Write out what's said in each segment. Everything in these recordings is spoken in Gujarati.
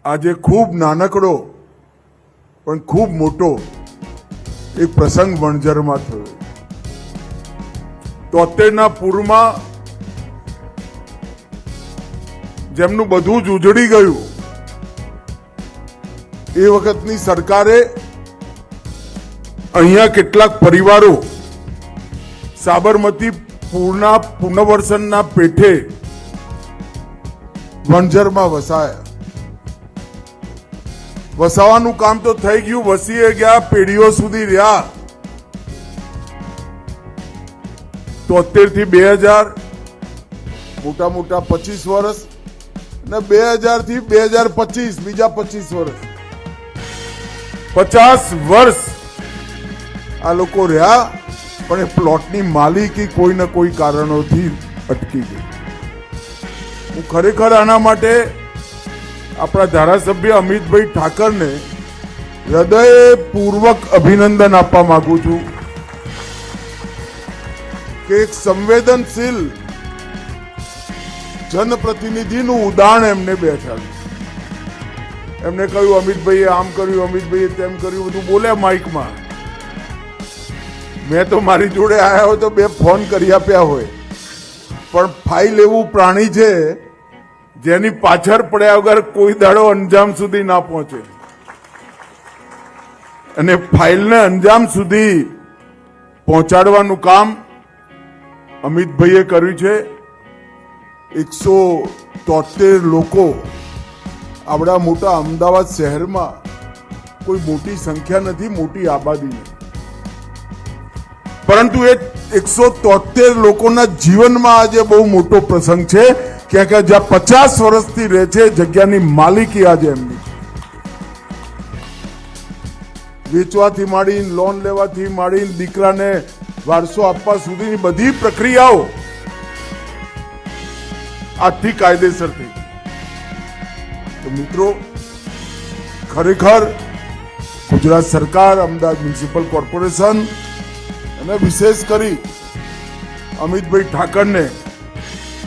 આજે ખૂબ નાનકડો પણ ખૂબ મોટો એક પ્રસંગ વણઝરમાં થયો. 73ના પૂરમાં જેમનું બધું જ ઉજળી ગયું, એ વખતની સરકારે અહીંયા કેટલાક પરિવારો સાબરમતી પૂરના પુનર્વસનના પેઠે વણઝરમાં વસાયા. વસાવાનું કામ તો થઈ ગયું, વસીએ ગયા, પેઢીઓ સુધી રહ્યા. 73 થી 2000 મોટા મોટા 25 વર્ષ અને 2000 થી 2025 બીજા 25 વર્ષ, 50 વર્ષ આ લોકો રહ્યા. પણ એ પ્લોટની માલિકી કોઈ ને કોઈ કારણોથી અટકી ગઈ. હું ખરેખર આના માટે આપણા ધારાસભ્ય અમિતભાઈ ઠાકરને હૃદયપૂર્વક અભિનંદન આપવા માંગુ છું કે એક સંવેદનશીલ જનપ્રતિનિધિનું ઉદાહરણ એમને બેઠાડ્યું. એમને કહ્યું અમિતભાઈએ આમ કર્યું, અમિતભાઈએ તેમ કર્યું, બધું બોલ્યા માઇકમાં. મેં તો મારી જોડે આવ્યા હોય તો 2 ફોન કરી આપ્યા હોય, પણ ફાઇલ એવું પ્રાણી છે જેની પાછળ પડ્યા વગર કોઈ દાડો અંજામ સુધી ના પહોંચે. અને ફાઇલને અંજામ સુધી પહોંચાડવાનું કામ અમિતભાઈએ કર્યું છે. 173 લોકો આવડા મોટા અમદાવાદ શહેરમાં કોઈ મોટી સંખ્યા નથી, મોટી આબાદી નથી, પરંતુ એ 173 લોકોના જીવનમાં આજે બહુ મોટો પ્રસંગ છે. ક્યાંક જ્યાં 50 વર્ષથી રહે છે, જગ્યાની માલિકી આજે એમની. વેચવાથી માંડીને, લોન લેવાથી માંડીને, દીકરાને વારસો આપવા સુધીની બધી પ્રક્રિયાઓ આજથી કાયદેસર થઈ. તો મિત્રો, ખરેખર ગુજરાત સરકાર, અમદાવાદ મ્યુનિસિપલ કોર્પોરેશન અને વિશેષ કરી અમિતભાઈ ઠાકરને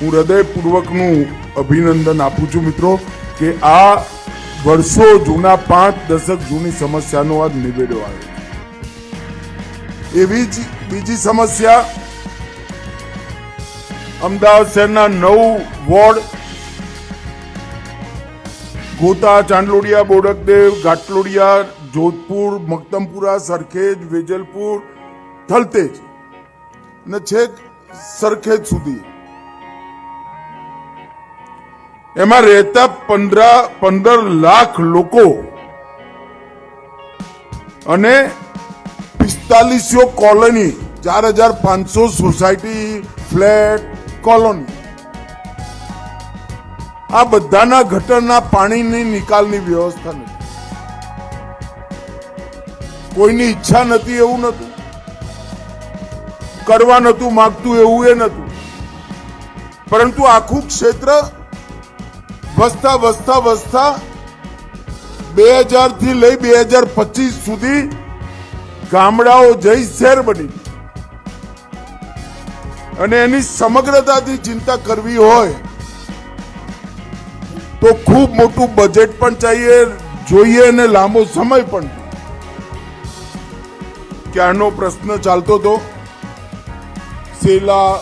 હું હૃદયપૂર્વકનું અભિનંદન આપું છું મિત્રો, કે આ વર્ષો જૂના, 5 દશક જૂની સમસ્યાનો આજ નિવેડો આવ્યો. એવી જ બીજી સમસ્યા અમદાવાદ શહેરના 9 વોર્ડ ગોતા, ચાંદલોડિયા, બોડકદેવ, ઘાટલોડિયા, જોધપુર, મક્તમપુરા, સરખેજ, વેજલપુર, થલતેજ અને છેક સરખેજ સુધી, એમાં રહેતા 15 લાખ લોકો અને 4500 કોલોની, 4500 સોસાયટી, ફ્લેટ, કોલોની, આ બધાના ગટરના પાણીની નિકાલની વ્યવસ્થા નથી. કોઈની ઈચ્છા નથી એવું નતું, કરવા નતું માંગતું એવું એ નતું, પરંતુ આખું ક્ષેત્ર વસતા 2000 થી લઈ 2025 સુધી ગામડાઓ જઈ શહેર બની. અને એની સમગ્રતાથી ચિંતા કરવી હોય તો ખૂબ મોટું બજેટ પણ જોઈએ અને લાંબો સમય પણ. ક્યારનો પ્રશ્ન ચાલતો હતો, સેલા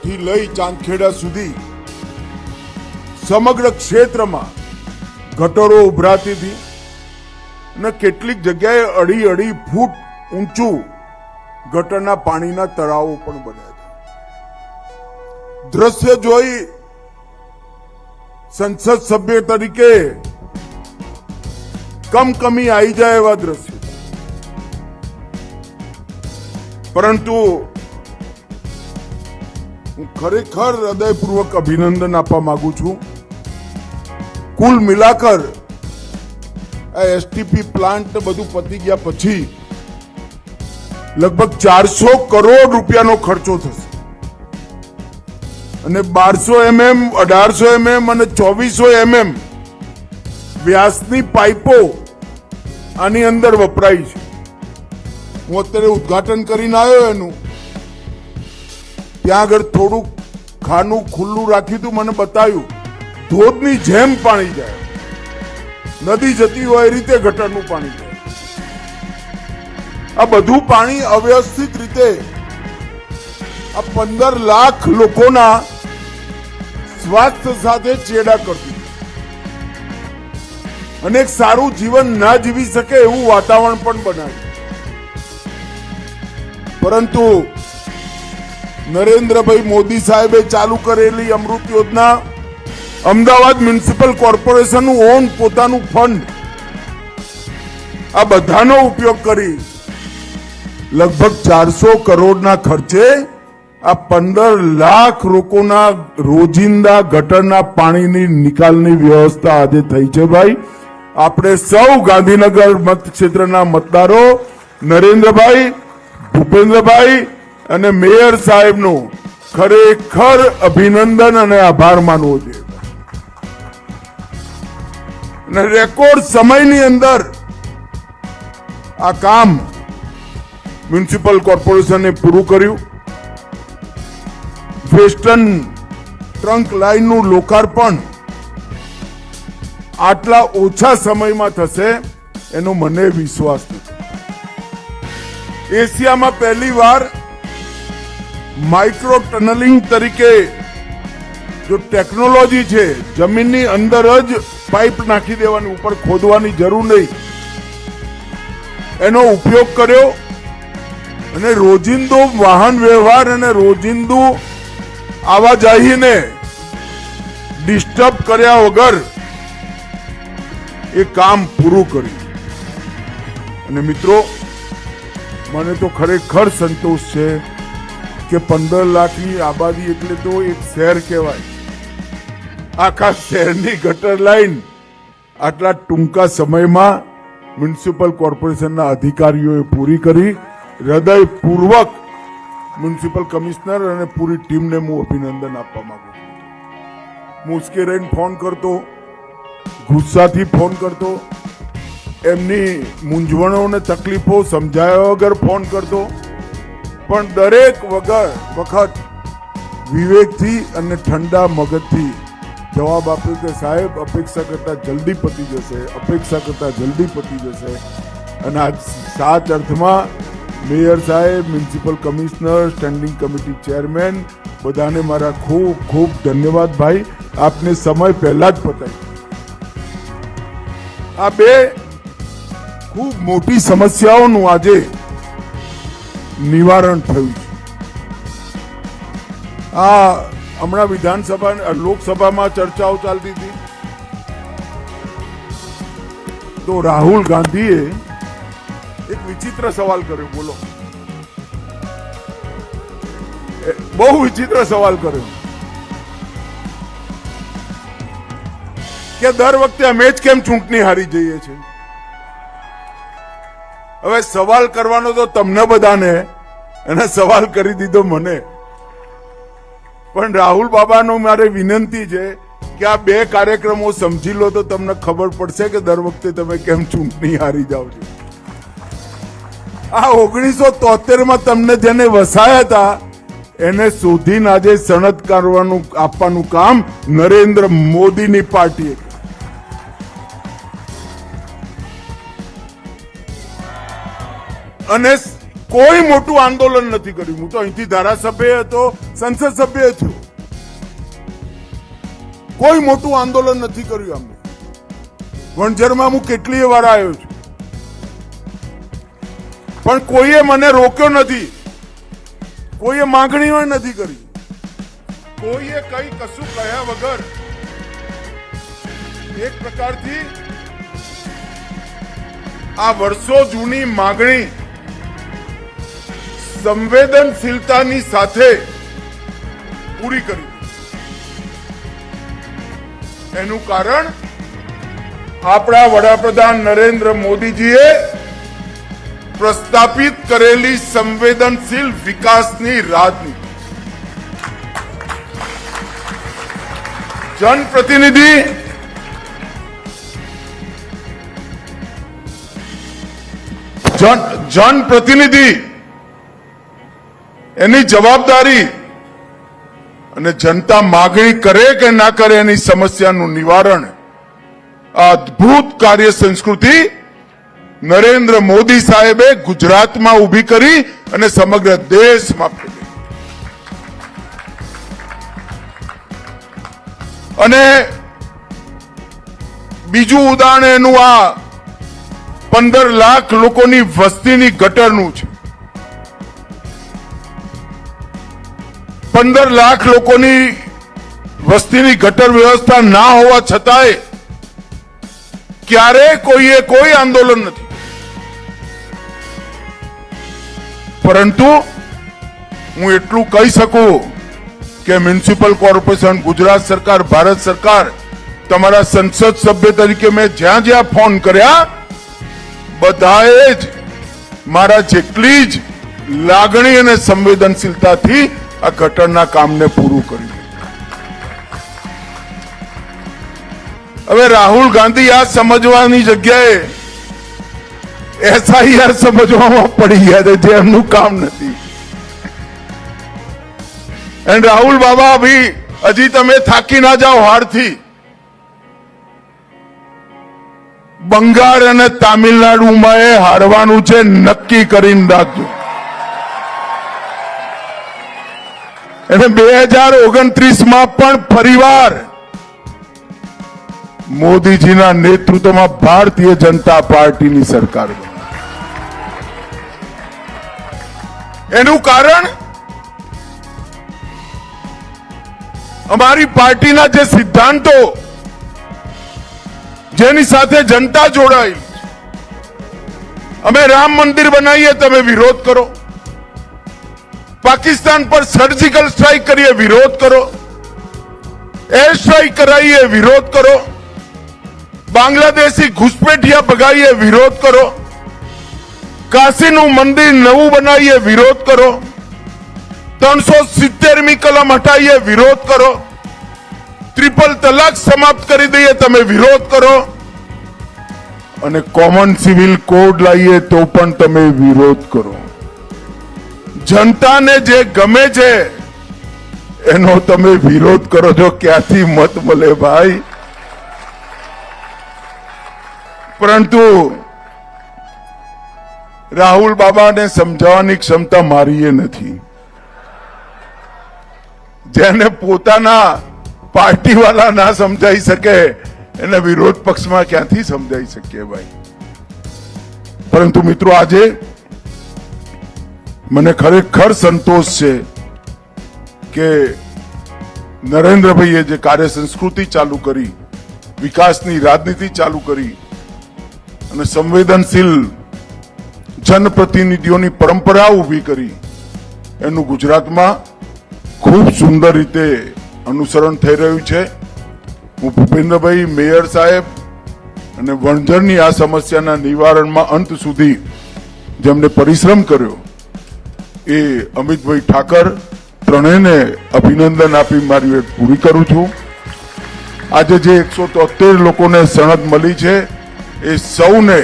થી લઈ ચાંદખેડા સુધી સમગ્ર ક્ષેત્રમાં ગટરો ઉભરાતી હતી અને કેટલીક જગ્યાએ 2.5 ફૂટ ઊંચું ગટરના પાણીના તળાવો પણ બન્યા હતા. દ્રશ્ય જોઈ સંસદ સભ્ય તરીકે કમકમી આવી જાય એવા દ્રશ્ય. પરંતુ હું ખરેખર હૃદયપૂર્વક અભિનંદન આપવા માંગુ છું. કુલ મિલાકર આ એસટીપી પ્લાન્ટ બધું પતી ગયા પછી લગભગ 400 કરોડ રૂપિયાનો ખર્ચો થશે અને 1200 mm, 1800 mm અને 2400 mm વ્યાસની પાઇપો આની અંદર વપરાય છે. હું અત્યારે ઉદ્ઘાટન કરીને આવ્યો એનું, ત્યાં આગળ થોડુંક ખાનું ખુલ્લું રાખ્યું હતું, મને બતાવ્યું ધોધની જેમ પાણી જાય, નદી જતી હોય એ રીતે ગટરનું પાણી જાય. આ બધું પાણી અવ્યવસ્થિત રીતે આ 15 લાખ લોકોના સ્વાસ્થ્ય સાથે ચેડા કરતું અને એક સારું જીવન ના જીવી શકે એવું વાતાવરણ પણ બનાવ્યું. પરંતુ નરેન્દ્રભાઈ મોદી સાહેબે ચાલુ કરેલી અમૃત યોજના, અમદાવાદ મ્યુનિસિપલ કોર્પોરેશનનું ઓન પોતાનું ફંડ, આ બધાનો ઉપયોગ કરી લગભગ 400 કરોડના ખર્ચે આ 15 લાખ લોકોના રોજિંદા ગટરના પાણીની નિકાલની વ્યવસ્થા આજે થઈ છે. ભાઈ, આપણે સૌ ગાંધીનગર મતક્ષેત્રના મતદારો નરેન્દ્રભાઈ, ભૂપેન્દ્રભાઈ અને મેયર સાહેબનો ખરેખર અભિનંદન અને આભાર માનવો જોઈએ. અને રેકોર્ડ સમયની અંદર આ કામ મ્યુનિસિપલ કોર્પોરેશને પૂરું કર્યું. વેસ્ટર્ન ટ્રંક લાઇનનું લોકાર્પણ આટલા ઓછા સમયમાં થશે એનો મને વિશ્વાસ નથી. એશિયામાં પહેલીવાર માઇક્રો ટનલિંગ તરીકે જો ટેકનોલોજી છે, જમીનની અંદર જ પાઇપ નાખી દેવાની, ઉપર ખોદવાની જરૂર નહીં, એનો ઉપયોગ કર્યો અને રોજિંદો વાહન વ્યવહાર અને રોજિંદુ આવાજાહીને ડિસ્ટર્બ કર્યા વગર એ કામ પૂરું કર્યું. અને મિત્રો, મને તો ખરેખર સંતોષ છે કે 15 લાખની આબાદી એટલે તો એક શહેર કહેવાય. આખા શહેરની ગટર લાઈન આટલા ટૂંકા સમયમાં મ્યુનિસિપલ કોર્પોરેશનના અધિકારીઓએ પૂરી કરી. હૃદયપૂર્વક મ્યુનિસિપલ કમિશનર અને પૂરી ટીમને હું અભિનંદન આપવા માંગુ છું. મુશ્કેલ રહીને ફોન કરતો, ગુસ્સાથી ફોન કરતો, એમની મૂંઝવણોને તકલીફો સમજાયા વગર ફોન કરતો, પણ દરેક વખત વિવેકથી અને ઠંડા મગજથી જવાબ આપ્યો કે સાહેબ, અપેક્ષા કરતા જલ્દી પતી જશે, અપેક્ષા કરતા જલ્દી પતી જશે. અને આજ સાચ અર્થમાં મેયર સાહેબ, municipal commissioner, standing committee chairman બધાને મારા ખૂબ ખૂબ ધન્યવાદ. ભાઈ, આપને સમય પહેલા જ પતાવી. આ બે ખૂબ મોટી સમસ્યાઓનું આજે નિવારણ થયું છે. આ હમણાં વિધાનસભા, લોકસભામાં ચર્ચાઓ ચાલતી હતી તો રાહુલ ગાંધીએ એક વિચિત્ર સવાલ કર્યો. બોલો, બહુ વિચિત્ર સવાલ કર્યો કે દર વખતે અમે જ કેમ ચૂંટણી હારી જઈએ છીએ. હવે સવાલ કરવાનો તો તમને બધાને, અને સવાલ કરી દીધો મને. પણ રાહુલ બાબાનો મારે વિનંતી છે કે આ બે કાર્યક્રમો સમજી લો તો તમને ખબર પડશે કે દર વખતે તમે કેમ ચૂંટણી હારી જાઓ છો. આ 1973માં તમને જેને વસાયા હતા એને શોધીને આજે સનદ કરવાનું આપવાનું કામ નરેન્દ્ર મોદીની પાર્ટીએ. અને કોઈ મોટું આંદોલન નથી કર્યું. હું તો અહીંથી ધારાસભ્ય હતો, સંસદ સભ્ય છું. કોઈ મોટું આંદોલન નથી કર્યું. અમને વણઝરમાં હું કેટલીય વાર આવ્યો છું, પણ કોઈએ મને રોક્યો નથી, કોઈએ માંગણીઓ નથી કરી, કોઈએ કઈ કશું કહ્યા વગર એક પ્રકારથી આ વર્ષો જૂની માંગણી સંવેદનશીલતાની સાથે પૂરી કરી. એનું કારણ આપણા વડાપ્રધાન નરેન્દ્ર મોદીજીએ પ્રસ્થાપિત કરેલી સંવેદનશીલ વિકાસની રાજનીતિ. જનપ્રતિનિધિ એની જવાબદારી અને જનતા માગણી કરે કે ના કરે એની સમસ્યાનું નિવારણ આ અદ્ભુત કાર્ય સંસ્કૃતિ નરેન્દ્ર મોદી સાહેબે ગુજરાતમાં ઊભી કરી અને સમગ્ર દેશમાં ફેલાવી. અને બીજું ઉદાહરણ એનું આ 15 લાખ લોકોની વસ્તીની ગટરનું છે. 15 લાખ લોકોની વસ્તીની ગટર વ્યવસ્થા ના હોવા છતાંય ક્યારે કોઈએ કોઈ આંદોલન નથી. પરંતુ હું એટલું કહી શકું કે મ્યુનિસિપલ કોર્પોરેશન, ગુજરાત સરકાર, ભારત સરકાર, તમારા સંસદ સભ્ય તરીકે મેં જ્યાં જ્યાં ફોન કર્યા બધાએ જ મારા જેટલી જ લાગણી અને સંવેદનશીલતાથી આ ગટરના કામને પૂરું કર્યું. હવે રાહુલ ગાંધી આ સમજવાની જગ્યાએ SIR સમજવામાં પડી ગયા છે, જે એમનું કામ નથી. અને રાહુલ બાબા હજી તમે થાકી ના જાઓ હારથી. બંગાળ અને તામિલનાડુમાં એ હારવાનું છે, નક્કી કરીને રાખજો. અને 2029માં પણ ફરીવાર મોદીજીના નેતૃત્વમાં ભારતીય જનતા પાર્ટીની સરકાર બને. એનું કારણ અમારી પાર્ટીના જે સિદ્ધાંતો, જેની સાથે જનતા જોડાઈ. અમે રામ મંદિર બનાવીએ, તમે વિરોધ કરો. પાકિસ્તાન પર સર્જિકલ સ્ટ્રાઇક કરીએ, વિરોધ કરો. એર સ્ટ્રાઇક કરાવીએ, વિરોધ કરો. બાંગ્લાદેશી ઘુસપેઠિયા ભગાવીએ, વિરોધ કરો. કાશીનું મંદિર નવું બનાવીએ, વિરોધ કરો. 370મી કલમ હટાવીએ, વિરોધ કરો. ટ્રિપલ તલાક સમાપ્ત કરી દઈએ, તમે વિરોધ કરો. અને કોમન સિવિલ કોડ લાવીએ તો પણ તમે વિરોધ કરો. જનતાને જે ગમે છે એનો તમે વિરોધ કરો છો. ક્યાંથી મત મળે ભાઈ? પરંતુ રાહુલ બાબાને સમજાવવાની ક્ષમતા મારી એ નથી. જેને પોતાના પાર્ટીવાળા ના સમજાઈ શકે એને વિરોધ પક્ષમાં ક્યાંથી સમજાઈ શકીએ ભાઈ? પરંતુ મિત્રો, આજે મને ખરેખર સંતોષ છે કે નરેન્દ્રભાઈએ જે કાર્ય સંસ્કૃતિ ચાલુ કરી, વિકાસની રાજનીતિ ચાલુ કરી અને સંવેદનશીલ જનપ્રતિનિધિઓની પરંપરા ઊભી કરી, એનું ગુજરાતમાં ખૂબ સુંદર રીતે અનુસરણ થઈ રહ્યું છે. હું ભૂપેન્દ્રભાઈ, મેયર સાહેબ અને વણઝરની આ સમસ્યાના નિવારણમાં અંત સુધી જેમને પરિશ્રમ કર્યો એ અમિતભાઈ ઠાકર ત્રણેયને અભિનંદન આપી મારી વાત પૂરી કરું છું. આજે જે 173 લોકોને સનદ મળી છે એ સૌને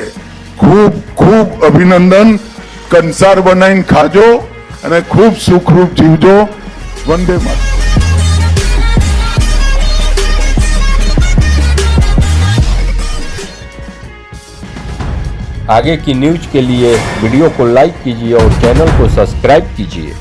ખૂબ ખૂબ અભિનંદન. કંસાર બનાવીને ખાજો અને ખૂબ સુખરૂપ જીવજો. વંદે માતરમ. आगे की न्यूज के लिए वीडियो को लाइक कीजिए और चैनल को सब्सक्राइब कीजिए।